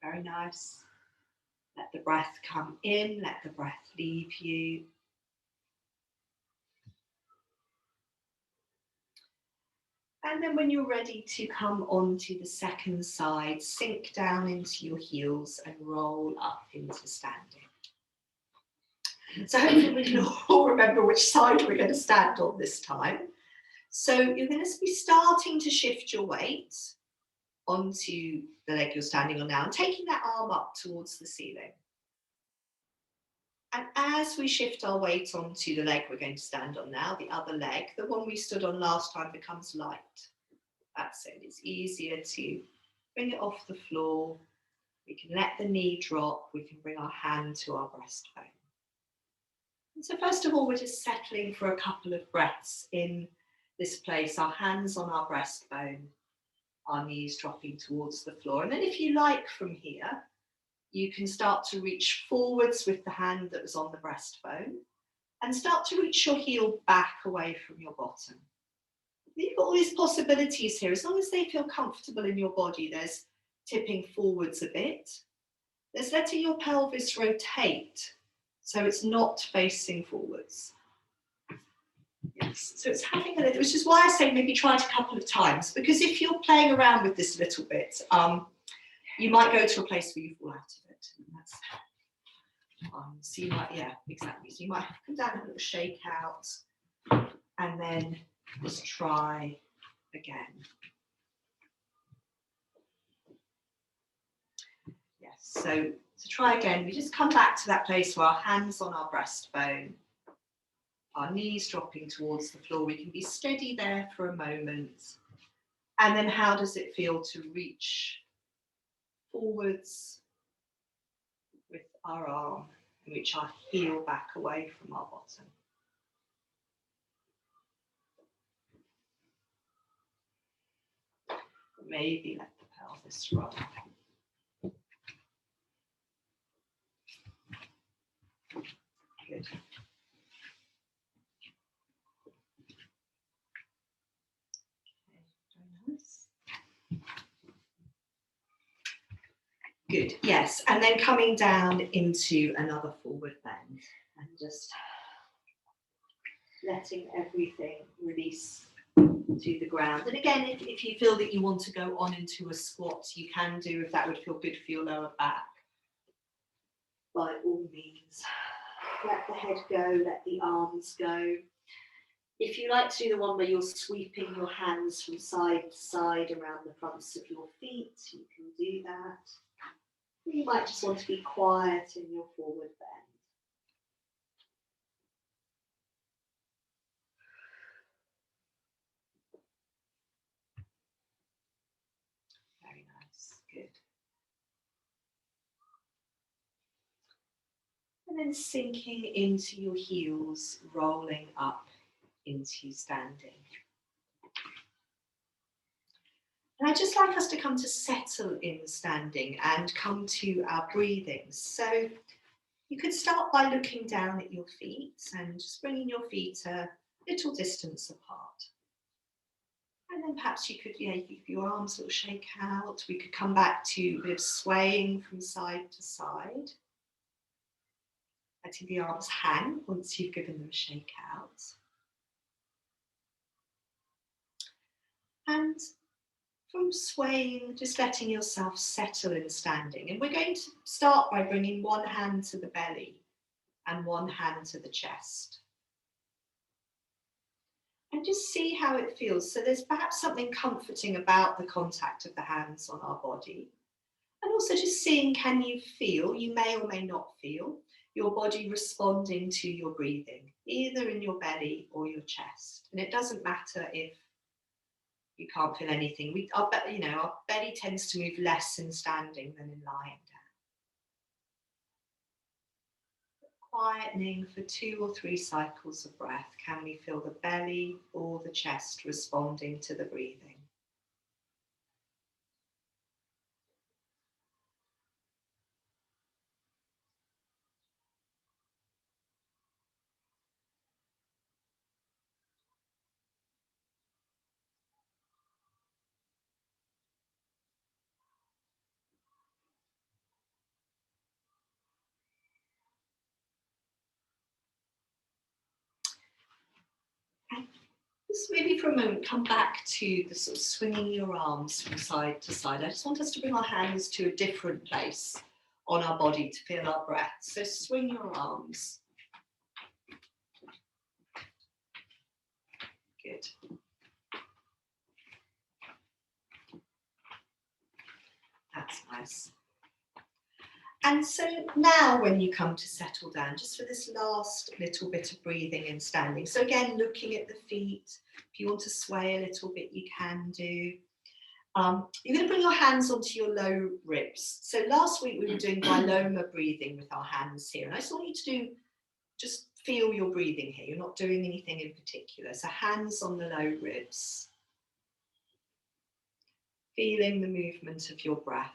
Very nice. Let the breath come in. Let the breath leave you. And then when you're ready to come onto the second side, sink down into your heels and roll up into standing. So hopefully we can all remember which side we're going to stand on this time. So you're going to be starting to shift your weight onto the leg you're standing on now and taking that arm up towards the ceiling. And as we shift our weight onto the leg we're going to stand on now, the other leg, the one we stood on last time, becomes light. That's it. It's easier to bring it off the floor. We can let the knee drop. We can bring our hand to our breastbone. And so first of all, we're just settling for a couple of breaths in this place, our hands on our breastbone, our knees dropping towards the floor. And then if you like from here, you can start to reach forwards with the hand that was on the breastbone and start to reach your heel back away from your bottom. You've got all these possibilities here. As long as they feel comfortable in your body, there's tipping forwards a bit. There's letting your pelvis rotate so it's not facing forwards. Yes, so it's having a little, which is why I say maybe try it a couple of times, because if you're playing around with this a little bit, you might go to a place where you fall out of it. And that's so you might, yeah, exactly. So you might come down a little shake out and then just try again. Yes, so to try again, we just come back to that place where our hands on our breastbone, our knees dropping towards the floor. We can be steady there for a moment. And then how does it feel to reach forwards with our arm and reach our heel back away from our bottom. Maybe let the pelvis roll. Good. Okay, very nice. Good, yes, and then coming down into another forward bend and just letting everything release to the ground. And again, if you feel that you want to go on into a squat, you can do, if that would feel good for your lower back. By all means, let the head go, let the arms go. If you like to do the one where you're sweeping your hands from side to side around the fronts of your feet, you can do that. You might just want to be quiet in your forward bend. Very nice, good. And then sinking into your heels, rolling up into standing. And I'd just like us to come to settle in standing and come to our breathing. So you could start by looking down at your feet and just bringing your feet a little distance apart. And then perhaps you could, give your arms a little shake out. We could come back to a bit of swaying from side to side. Letting the arms hang once you've given them a shake out. And from swaying, just letting yourself settle in standing. And we're going to start by bringing one hand to the belly and one hand to the chest. And just see how it feels. So there's perhaps something comforting about the contact of the hands on our body. And also just seeing, can you feel, you may or may not feel, your body responding to your breathing, either in your belly or your chest. And it doesn't matter if you can't feel anything. Our belly tends to move less in standing than in lying down. Quietening for 2 or 3 cycles of breath. Can we feel the belly or the chest responding to the breathing? Just maybe for a moment, come back to the sort of swinging your arms from side to side. I just want us to bring our hands to a different place on our body to feel our breath. So swing your arms. Good. That's nice. And so now when you come to settle down, just for this last little bit of breathing and standing. So again, looking at the feet. If you want to sway a little bit, you can do. You're going to bring your hands onto your low ribs. So last week we were doing viloma breathing with our hands here. And I just want you to do, just feel your breathing here. You're not doing anything in particular. So hands on the low ribs. Feeling the movement of your breath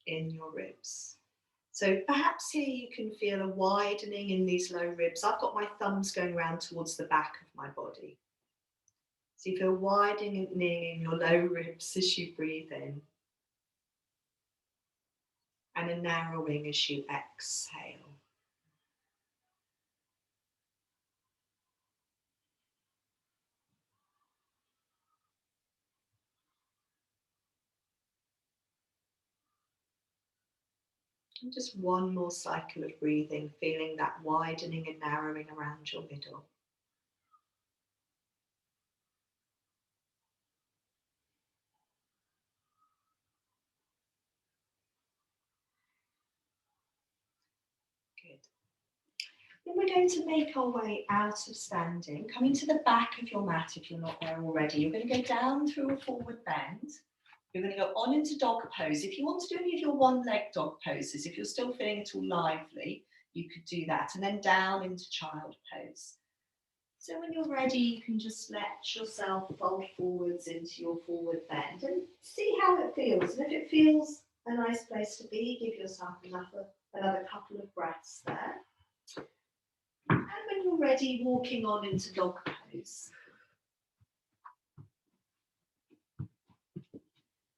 in your ribs. So perhaps here you can feel a widening in these low ribs. I've got my thumbs going around towards the back of my body. So you feel widening in your low ribs as you breathe in. And a narrowing as you exhale. And just one more cycle of breathing, feeling that widening and narrowing around your middle. Good. Then we're going to make our way out of standing, coming to the back of your mat if you're not there already. You're going to go down through a forward bend. You're going to go on into dog pose. If you want to do any of your one-leg dog poses, if you're still feeling at all lively, you could do that. And then down into child pose. So when you're ready, you can just let yourself fold forwards into your forward bend and see how it feels. And if it feels a nice place to be, give yourself another couple of breaths there. And when you're ready, walking on into dog pose.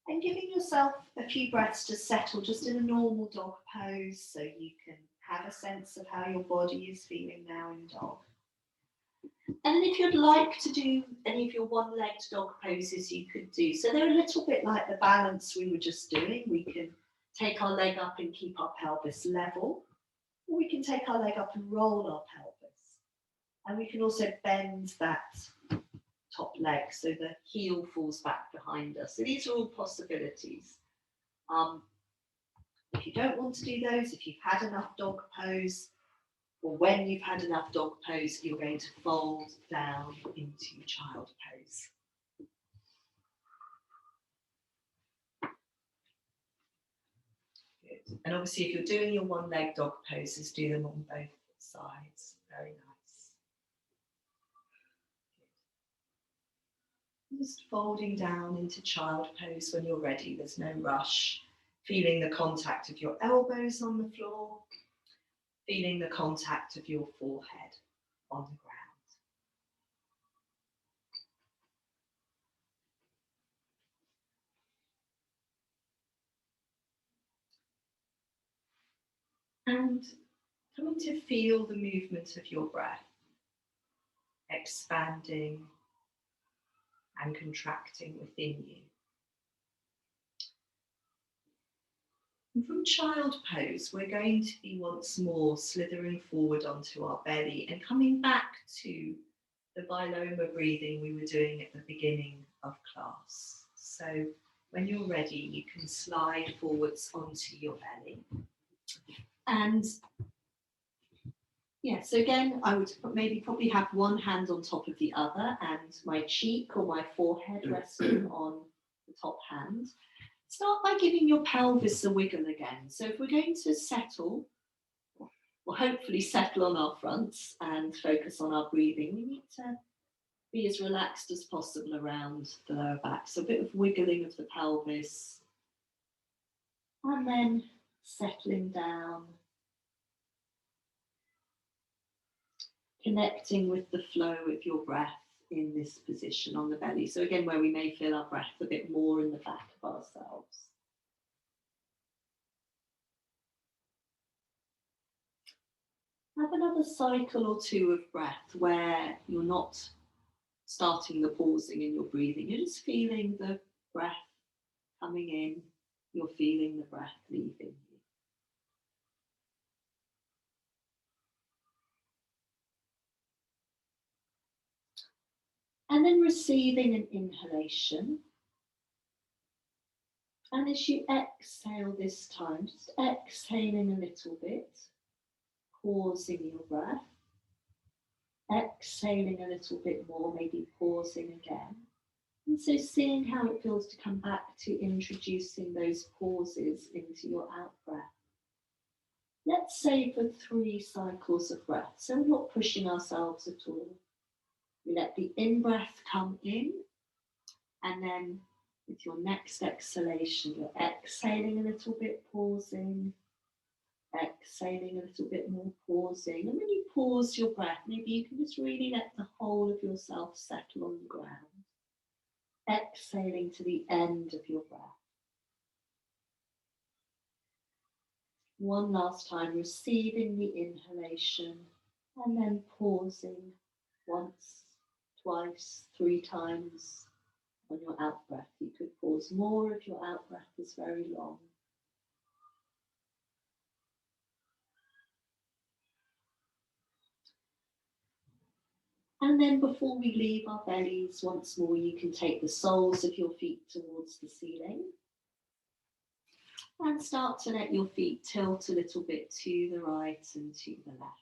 And giving yourself a few breaths to settle just in a normal dog pose so you can have a sense of how your body is feeling now in dog. And then if you'd like to do any of your one-legged dog poses, you could do. So they're a little bit like the balance we were just doing. We can take our leg up and keep our pelvis level, or we can take our leg up and roll our pelvis. And we can also bend that top leg so the heel falls back behind us. So these are all possibilities. If you don't want to do those, if you've had enough dog pose, or when you've had enough dog pose, you're going to fold down into child pose. Good. And obviously, if you're doing your one-leg dog poses, do them on both sides. Very nice. Good. Just folding down into child pose when you're ready. There's no rush. Feeling the contact of your elbows on the floor. Feeling the contact of your forehead on the ground. And coming to feel the movement of your breath, expanding and contracting within you. And from child pose, we're going to be once more slithering forward onto our belly and coming back to the viloma breathing we were doing at the beginning of class. So when you're ready, you can slide forwards onto your belly. And yeah, so again, I would probably have one hand on top of the other and my cheek or my forehead resting on the top hand. Start by giving your pelvis a wiggle again. So if we're going to settle, or hopefully settle on our fronts and focus on our breathing, we need to be as relaxed as possible around the lower back. So a bit of wiggling of the pelvis. And then settling down. Connecting with the flow of your breath in this position on the belly. So again, where we may feel our breath a bit more in the back of ourselves. Have another cycle or two of breath where you're not starting the pausing in your breathing. You're just feeling the breath coming in. You're feeling the breath leaving you. And then receiving an inhalation. And as you exhale this time, just exhaling a little bit, pausing your breath. Exhaling a little bit more, maybe pausing again. And so seeing how it feels to come back to introducing those pauses into your out-breath. Let's say for 3 cycles of breath. So we're not pushing ourselves at all. We let the in-breath come in, and then with your next exhalation, you're exhaling a little bit, pausing, exhaling a little bit more, pausing. And when you pause your breath, maybe you can just really let the whole of yourself settle on the ground. Exhaling to the end of your breath. One last time, receiving the inhalation and then pausing once, twice, 3 times on your out breath. You could pause more if your out breath is very long. And then before we leave our bellies, once more, you can take the soles of your feet towards the ceiling. And start to let your feet tilt a little bit to the right and to the left.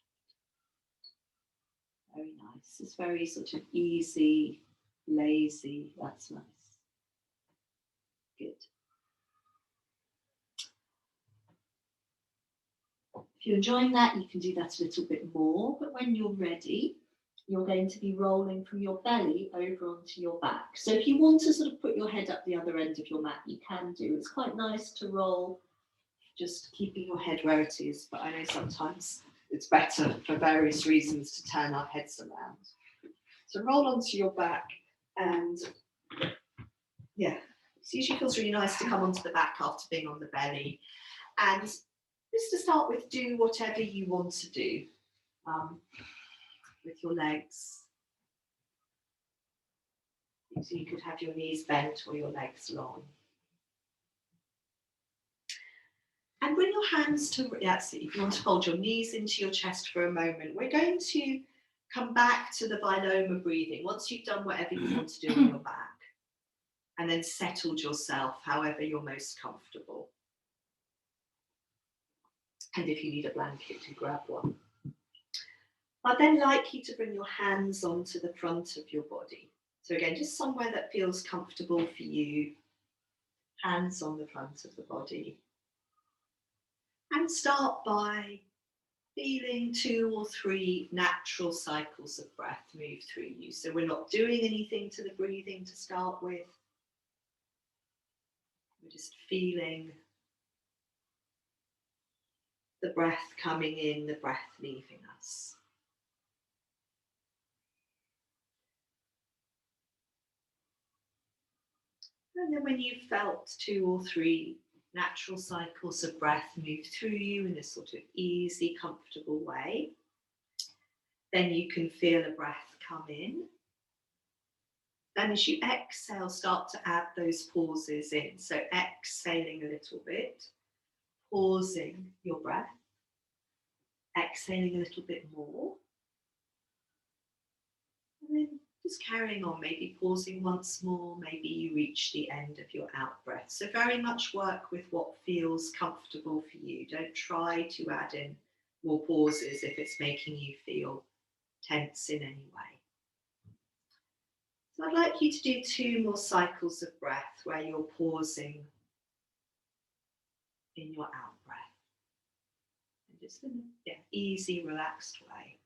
Very nice. It's very sort of easy, lazy. That's nice. Good. If you're enjoying that, you can do that a little bit more, but when you're ready, you're going to be rolling from your belly over onto your back. So if you want to sort of put your head up the other end of your mat, you can do. It's quite nice to roll, just keeping your head where it is, but I know sometimes it's better for various reasons to turn our heads around. So roll onto your back, and yeah, it usually feels really nice to come onto the back after being on the belly. And just to start with, do whatever you want to do with your legs. So you could have your knees bent or your legs long. And bring your hands to, that's it, if you want to hold your knees into your chest for a moment, we're going to come back to the viloma breathing once you've done whatever you want to do on your back, and then settled yourself however you're most comfortable. And if you need a blanket, do grab one. I'd then like you to bring your hands onto the front of your body. So again, just somewhere that feels comfortable for you. Hands on the front of the body. And start by feeling 2 or 3 natural cycles of breath move through you. So we're not doing anything to the breathing to start with. We're just feeling the breath coming in, the breath leaving us. And then when you've felt 2 or 3 natural cycles of breath move through you in a sort of easy, comfortable way, then you can feel a breath come in. Then as you exhale, start to add those pauses in. So exhaling a little bit, pausing your breath, exhaling a little bit more, and then just carrying on, maybe pausing once more, maybe you reach the end of your out breath. So very much work with what feels comfortable for you. Don't try to add in more pauses if it's making you feel tense in any way. So I'd like you to do 2 more cycles of breath where you're pausing in your out breath. And just in an easy, relaxed way.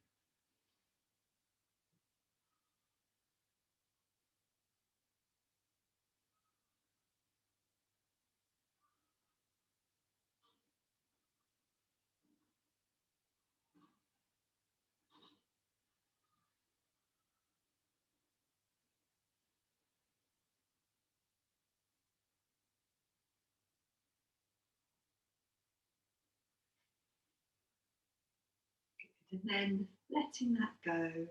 And then letting that go.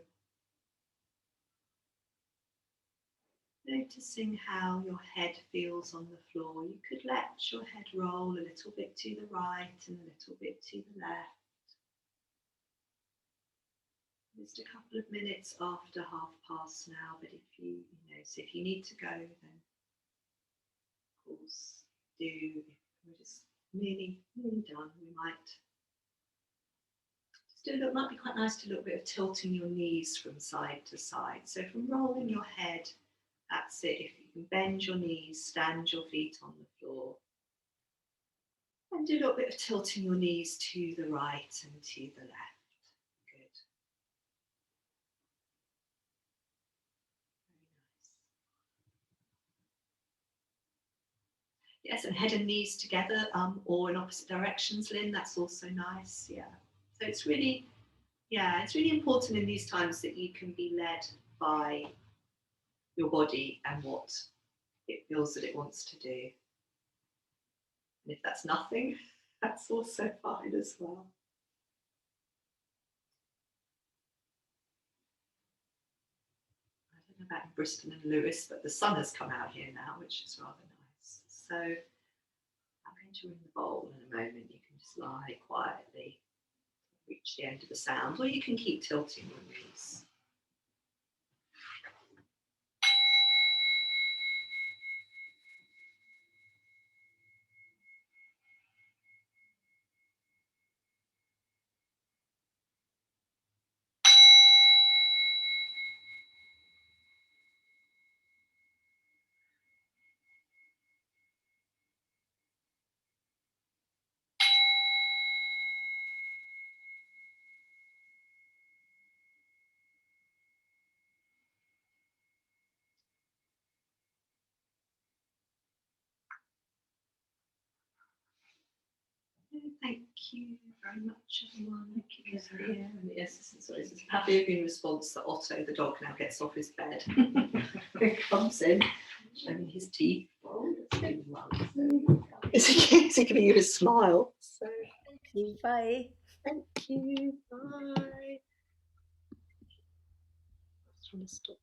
Noticing how your head feels on the floor. You could let your head roll a little bit to the right and a little bit to the left. Just a couple of minutes after past now, but if you so if you need to go, then of course do. If we're just nearly done, we might just do a little, might be quite nice to do a little bit of tilting your knees from side to side. So from rolling your head, that's it. If you can bend your knees, stand your feet on the floor. And do a little bit of tilting your knees to the right and to the left. Good. Very nice. Yes, and head and knees together or in opposite directions, Lynn, that's also nice. Yeah. So it's really important in these times that you can be led by your body and what it feels that it wants to do. And if that's nothing, that's also fine as well. I don't know about Bristol and Lewis, but the sun has come out here now, which is rather nice. So I'm going to ring the bowl in a moment. You can just lie quietly, reach the end of the sound, or you can keep tilting your knees. Thank you very much, everyone. Yes, sorry, it's a Pavlovian response that Otto, the dog, now gets off his bed. He comes in, showing his teeth. Is he giving you a smile? So, thank you. Bye. Thank you. Bye. I was trying to stop.